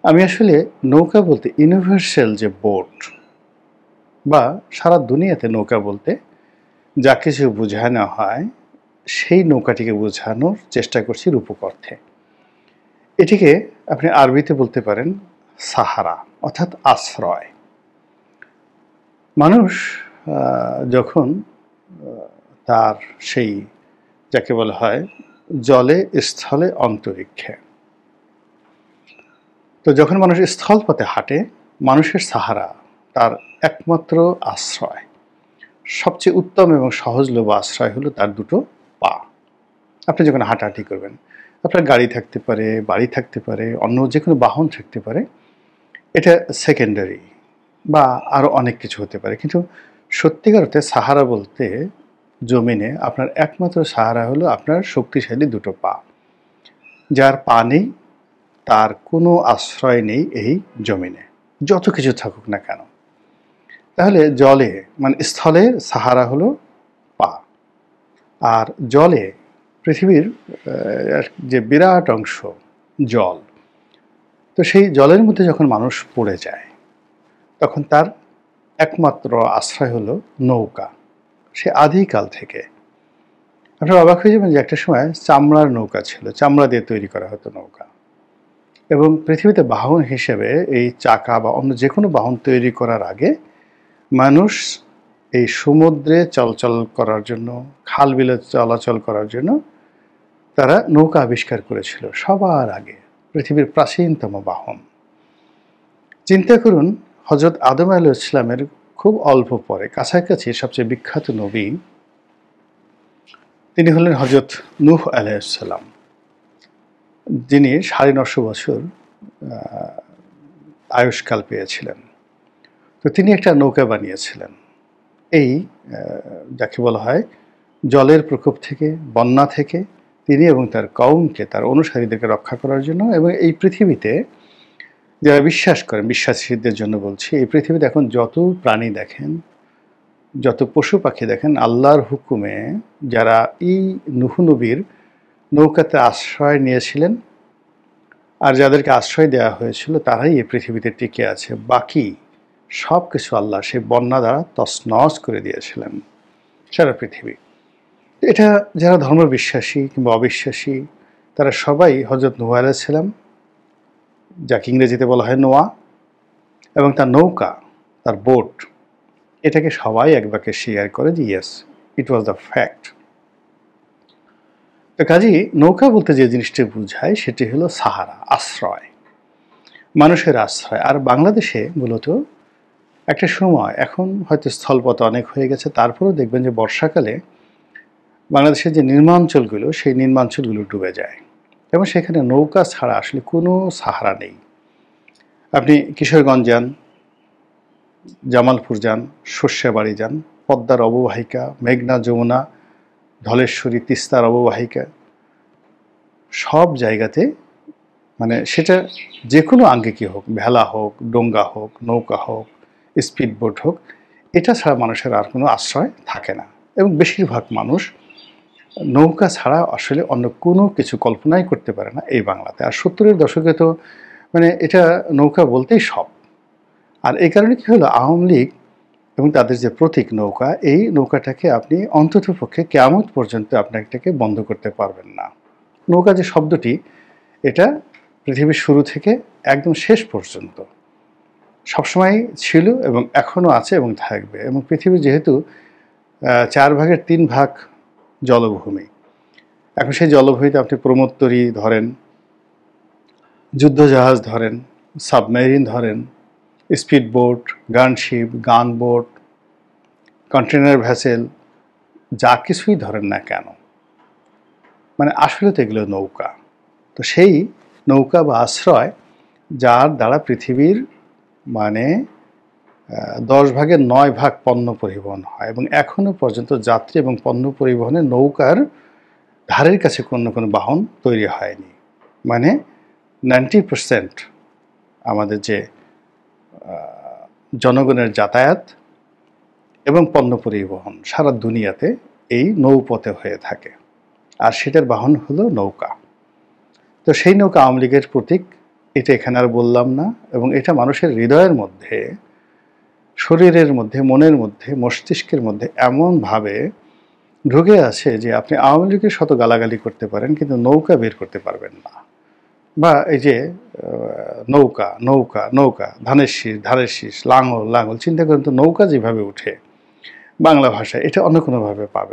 আমি আসলে নৌকা বলতে ইউনিভার্সাল যে বোট বা সারা দুনিয়াতে নৌকা বলতে যা কিছু বোঝানো হয় সেই নৌকাটিকে বোঝানোর চেষ্টা করছি রূপক অর্থে। এটিকে আপনি আরবিতে বলতে পারেন সাহারা, অর্থাৎ আশ্রয়। মানুষ যখন তার সেই যাকে বলা হয় জলে, স্থলে, অন্তরিক্ষে, তো যখন মানুষ স্থলপথে হাঁটে, মানুষের সাহারা, তার একমাত্র আশ্রয়, সবচেয়ে উত্তম এবং সহজলভ্য আশ্রয় হলো তার দুটো পা। আপনি যখন হাঁটাহাঁটি করবেন, আপনার গাড়ি থাকতে পারে, বাড়ি থাকতে পারে, অন্য যে কোনো বাহন থাকতে পারে, এটা সেকেন্ডারি বা আরও অনেক কিছু হতে পারে। কিন্তু সত্যিকার অর্থে সাহারা বলতে জমিনে আপনার একমাত্র সাহারা হলো আপনার শক্তিশালী দুটো পা। যার পা নেই তার কোনো আশ্রয় নেই এই জমিনে, যত কিছু থাকুক না কেন। তাহলে জলে মানে স্থলের সাহারা হলো পা, আর জলে পৃথিবীর যে বিরাট অংশ জল, তো সেই জলের মধ্যে যখন মানুষ পড়ে যায় তখন তার একমাত্র আশ্রয় হলো নৌকা। সে আদিকাল থেকে। আপনারা অবাক হয়ে যাবেন যে একটা সময় চামড়ার নৌকা ছিল, চামড়া দিয়ে তৈরি করা হতো নৌকা, এবং পৃথিবীতে বাহন হিসেবে এই চাকা বা অন্য যে কোনো বাহন তৈরি করার আগে মানুষ এই সমুদ্রে চলাচল করার জন্য, খাল বিলে চলাচল করার জন্য তারা নৌকা আবিষ্কার করেছিল সবার আগে, পৃথিবীর প্রাচীনতম বাহন। চিন্তা করুন, হজরত আদম আলাইহিস সালামের খুব অল্প পরে কাছাকাছি সবচেয়ে বিখ্যাত নবী তিনি হলেন হজরত নূহ আলাইহিস সালাম, যিনি 950 বছর আয়ুষ্কাল পেয়েছিলেন। তো তিনি একটা নৌকা বানিয়েছিলেন এই যাকে বলা হয় জলের প্রকোপ থেকে, বন্যা থেকে তিনি এবং তার কওমকে, তার অনুসারীদেরকে রক্ষা করার জন্য। এবং এই পৃথিবীতে যারা বিশ্বাস করেন, বিশ্বাসীদের জন্য বলছি, এই পৃথিবীতে এখন যত প্রাণী দেখেন, যত পশু পাখি দেখেন, আল্লাহর হুকুমে যারা এই নূহ নবীর নৌকাতে আশ্রয় নিয়েছিলেন আর যাদেরকে আশ্রয় দেওয়া হয়েছিল তারাই এই পৃথিবীতে টিকে আছে। বাকি সব কিছু আল্লাহ সেই বন্যা দ্বারা তছনছ করে দিয়েছিলেন সারা পৃথিবী। এটা যারা ধর্ম বিশ্বাসী কিংবা অবিশ্বাসী তারা সবাই হজরত নূহ আলাইহিস সালাম, যাকে ইংরেজিতে বলা হয় নোয়া, এবং তার নৌকা, তার বোট, এটাকে সবাই এক বাক্যে স্বীকার করে যে yes, it was the fact. তো কাজেই নৌকা বলতে যে জিনিসটি বোঝায় সেটি হলো সাহারা, আশ্রয়, মানুষের আশ্রয়। আর বাংলাদেশে মূলত একটা সময়, এখন হয়তো স্থলপথ অনেক হয়ে গেছে, তারপরেও দেখবেন যে বর্ষাকালে বাংলাদেশের যে নির্মাঞ্চলগুলো, সেই নির্মাঞ্চলগুলো ডুবে যায় এবং সেখানে নৌকা ছাড়া আসলে কোনো সাহারা নেই। আপনি কিশোরগঞ্জ যান, জামালপুর যান, সর্ষেবাড়ি যান, পদ্মার অববাহিকা, মেঘনা, যমুনা, ধলেশ্বরী, তিস্তার অববাহিকা, সব জায়গাতে মানে সেটা যে কোনো আঙ্গিকে হোক, ভেলা হোক, ডোঙ্গা হোক, নৌকা হোক, স্পিডবোট হোক, এটা ছাড়া মানুষের আর কোনো আশ্রয় থাকে না। এবং বেশিরভাগ মানুষ নৌকা ছাড়া আসলে অন্য কোনো কিছু কল্পনাই করতে পারে না এই বাংলাতে। আর 70-এর দশকে তো মানে এটা নৌকা বলতেই সব। আর এই কারণে কি হলো, আওয়ামী লীগ এবং তাদের যে প্রতীক নৌকা, এই নৌকাটাকে আপনি অন্ততপক্ষে কিয়ামত পর্যন্ত আপনার এটাকে বন্ধ করতে পারবেন না। নৌকা যে শব্দটি, এটা পৃথিবীর শুরু থেকে একদম শেষ পর্যন্ত সবসময় ছিল এবং এখনও আছে এবং থাকবে। এবং পৃথিবী যেহেতু 4 ভাগের 3 ভাগ জলভূমি, এখন সেই জলভূমিতে আপনি প্রমোত্তরী ধরেন, যুদ্ধজাহাজ ধরেন, সাবমেরিন ধরেন, speedboat, gunship, gunboat, container vessel, যা কিছুই ধরেন না কেন, মানে আসলে তো এগুলো নৌকা। তো সেই নৌকা বা আশ্রয় যার দ্বারা পৃথিবীর মানে 10 ভাগের 9 ভাগ পণ্য পরিবহন হয়, এবং এখনও পর্যন্ত যাত্রী এবং পণ্য পরিবহনে নৌকার ধারের কাছে কোনো বাহন তৈরি হয়নি। মানে 90% আমাদের যে জনগণের যাতায়াত এবং পণ্য পরিবহন সারা দুনিয়াতে এই নৌপথে হয়ে থাকে, আর সেটার বাহন হলো নৌকা। তো সেই নৌকা আওয়ামী লীগের প্রতীক, এটা এখানে আর বললাম না, এবং এটা মানুষের হৃদয়ের মধ্যে, শরীরের মধ্যে, মনের মধ্যে, মস্তিষ্কের মধ্যে এমনভাবে ঢুকে আছে যে আপনি আওয়ামী লীগের শত গালাগালি করতে পারেন, কিন্তু নৌকা বের করতে পারবেন না। বা এই যে নৌকা নৌকা নৌকা, ধানের শীষ, লাঙল লাঙল, চিন্তা করেন তো নৌকা যেভাবে উঠে বাংলা ভাষায়, এটা অন্য কোনোভাবে পাবেন